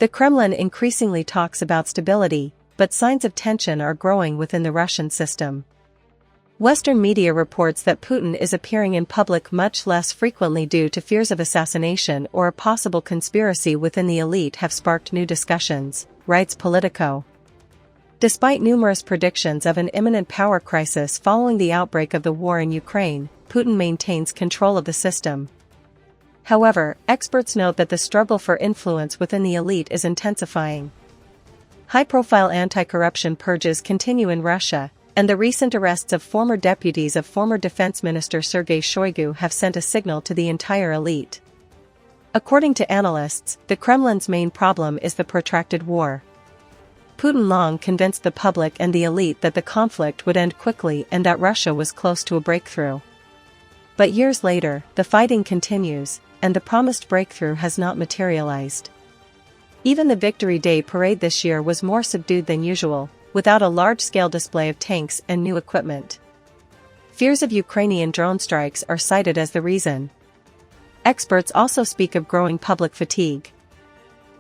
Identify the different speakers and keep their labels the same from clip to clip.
Speaker 1: The Kremlin increasingly talks about stability, but signs of tension are growing within the Russian system. Western media reports that Putin is appearing in public much less frequently due to fears of assassination or a possible conspiracy within the elite have sparked new discussions, writes Politico. Despite numerous predictions of an imminent power crisis following the outbreak of the war in Ukraine, Putin maintains control of the system. However, experts note that the struggle for influence within the elite is intensifying. High-profile anti-corruption purges continue in Russia, and the recent arrests of former deputies of former Defense Minister Sergei Shoigu have sent a signal to the entire elite. According to analysts, the Kremlin's main problem is the protracted war. Putin long convinced the public and the elite that the conflict would end quickly and that Russia was close to a breakthrough. But years later, the fighting continues, and the promised breakthrough has not materialized. Even the Victory Day parade this year was more subdued than usual, without a large-scale display of tanks and new equipment. Fears of Ukrainian drone strikes are cited as the reason. Experts also speak of growing public fatigue.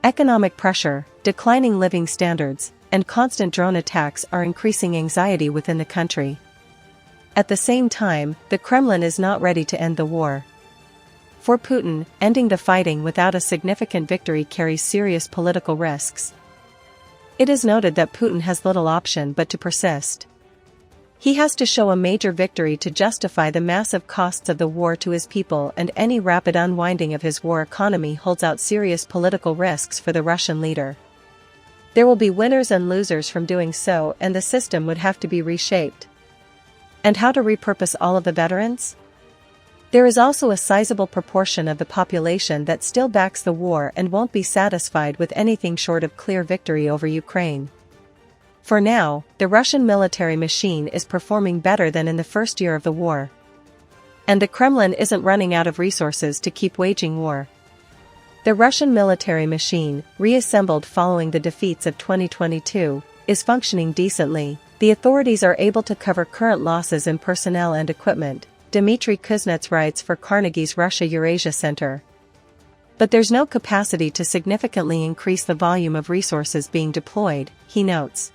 Speaker 1: Economic pressure, declining living standards, and constant drone attacks are increasing anxiety within the country. At the same time, the Kremlin is not ready to end the war. For Putin, ending the fighting without a significant victory carries serious political risks. It is noted that Putin has little option but to persist. He has to show a major victory to justify the massive costs of the war to his people, and any rapid unwinding of his war economy holds out serious political risks for the Russian leader. There will be winners and losers from doing so, and the system would have to be reshaped. And how to repurpose all of the veterans? There is also a sizable proportion of the population that still backs the war and won't be satisfied with anything short of clear victory over Ukraine. For now, the Russian military machine is performing better than in the first year of the war. And the Kremlin isn't running out of resources to keep waging war. The Russian military machine, reassembled following the defeats of 2022, is functioning decently. The authorities are able to cover current losses in personnel and equipment, Dmitry Kuznets writes for Carnegie's Russia-Eurasia Center. But there's no capacity to significantly increase the volume of resources being deployed, he notes.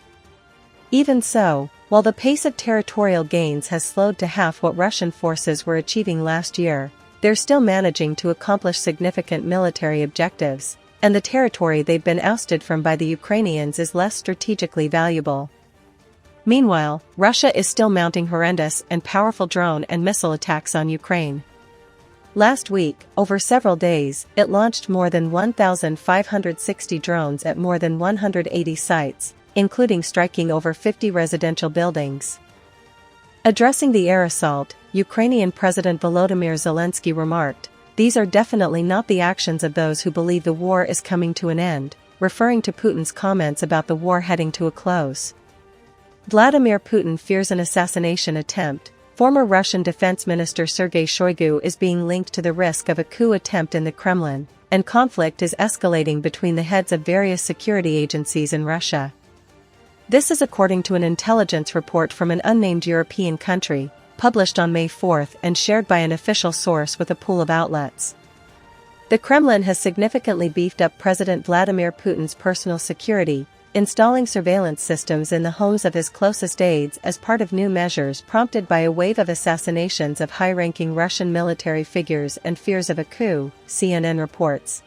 Speaker 1: Even so, while the pace of territorial gains has slowed to half what Russian forces were achieving last year, they're still managing to accomplish significant military objectives, and the territory they've been ousted from by the Ukrainians is less strategically valuable. Meanwhile, Russia is still mounting horrendous and powerful drone and missile attacks on Ukraine. Last week, over several days, it launched more than 1,560 drones at more than 180 sites, including striking over 50 residential buildings. Addressing the air assault, Ukrainian President Volodymyr Zelensky remarked, "These are definitely not the actions of those who believe the war is coming to an end," referring to Putin's comments about the war heading to a close. Vladimir Putin fears an assassination attempt. Former Russian Defense Minister Sergei Shoigu is being linked to the risk of a coup attempt in the Kremlin, and conflict is escalating between the heads of various security agencies in Russia. This is according to an intelligence report from an unnamed European country, published on May 4 and shared by an official source with a pool of outlets. The Kremlin has significantly beefed up President Vladimir Putin's personal security, installing surveillance systems in the homes of his closest aides as part of new measures prompted by a wave of assassinations of high-ranking Russian military figures and fears of a coup, CNN reports.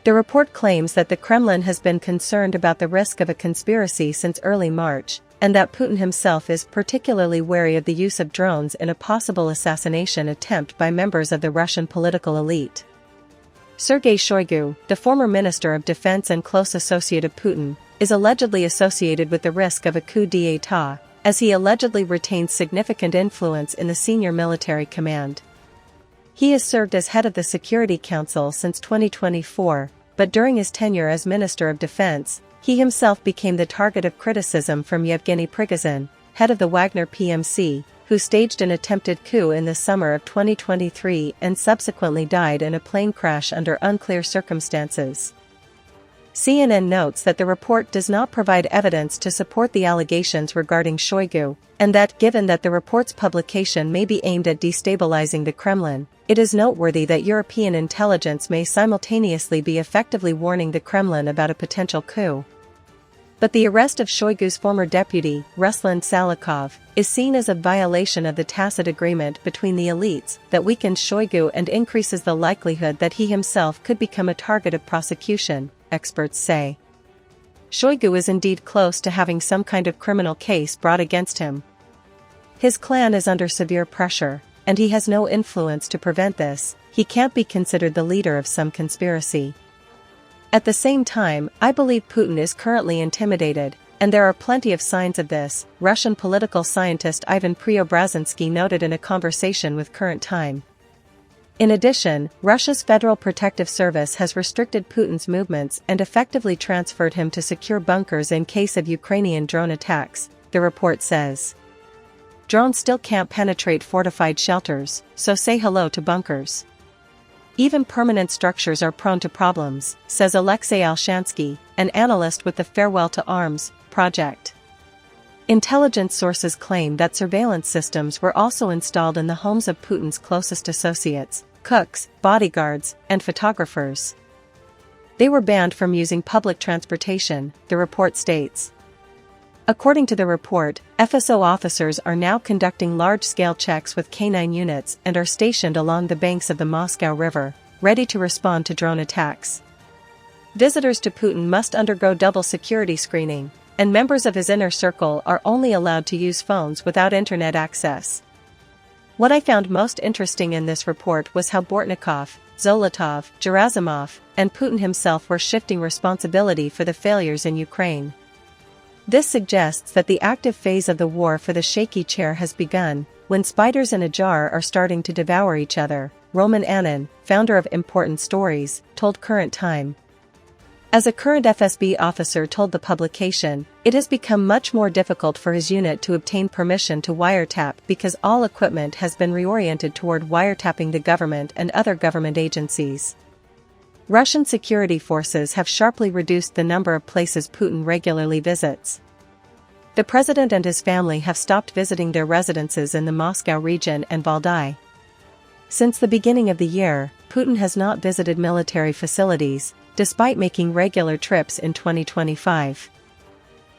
Speaker 1: The report claims that the Kremlin has been concerned about the risk of a conspiracy since early March, and that Putin himself is particularly wary of the use of drones in a possible assassination attempt by members of the Russian political elite. Sergei Shoigu, the former Minister of Defense and close associate of Putin, is allegedly associated with the risk of a coup d'état, as he allegedly retains significant influence in the senior military command. He has served as head of the Security Council since 2024, but during his tenure as Minister of Defense, he himself became the target of criticism from Yevgeny Prigozhin, head of the Wagner PMC, who staged an attempted coup in the summer of 2023 and subsequently died in a plane crash under unclear circumstances. CNN notes that the report does not provide evidence to support the allegations regarding Shoigu, and that given that the report's publication may be aimed at destabilizing the Kremlin, it is noteworthy that European intelligence may simultaneously be effectively warning the Kremlin about a potential coup. But the arrest of Shoigu's former deputy, Ruslan Salakov, is seen as a violation of the tacit agreement between the elites that weakens Shoigu and increases the likelihood that he himself could become a target of prosecution, experts say. Shoigu is indeed close to having some kind of criminal case brought against him. His clan is under severe pressure, and he has no influence to prevent this. He can't be considered the leader of some conspiracy. At the same time, I believe Putin is currently intimidated, and there are plenty of signs of this, Russian political scientist Ivan Preobrazhensky noted in a conversation with Current Time. In addition, Russia's Federal Protective Service has restricted Putin's movements and effectively transferred him to secure bunkers in case of Ukrainian drone attacks, the report says. Drones still can't penetrate fortified shelters, so say hello to bunkers. Even permanent structures are prone to problems, says Alexei Alshansky, an analyst with the Farewell to Arms project. Intelligence sources claim that surveillance systems were also installed in the homes of Putin's closest associates, cooks, bodyguards, and photographers. They were banned from using public transportation, the report states. According to the report, FSO officers are now conducting large-scale checks with K9 units and are stationed along the banks of the Moscow River, ready to respond to drone attacks. Visitors to Putin must undergo double security screening, and members of his inner circle are only allowed to use phones without internet access. What I found most interesting in this report was how Bortnikov, Zolotov, Gerasimov, and Putin himself were shifting responsibility for the failures in Ukraine. This suggests that the active phase of the war for the shaky chair has begun, when spiders in a jar are starting to devour each other, Roman Annan, founder of Important Stories, told Current Time. As a current FSB officer told the publication, it has become much more difficult for his unit to obtain permission to wiretap because all equipment has been reoriented toward wiretapping the government and other government agencies. Russian security forces have sharply reduced the number of places Putin regularly visits. The president and his family have stopped visiting their residences in the Moscow region and Valdai. Since the beginning of the year, Putin has not visited military facilities, despite making regular trips in 2025.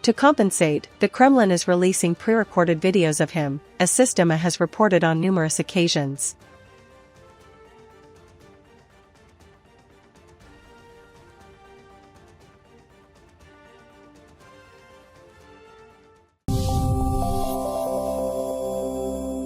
Speaker 1: To compensate, the Kremlin is releasing pre-recorded videos of him, as Sistema has reported on numerous occasions.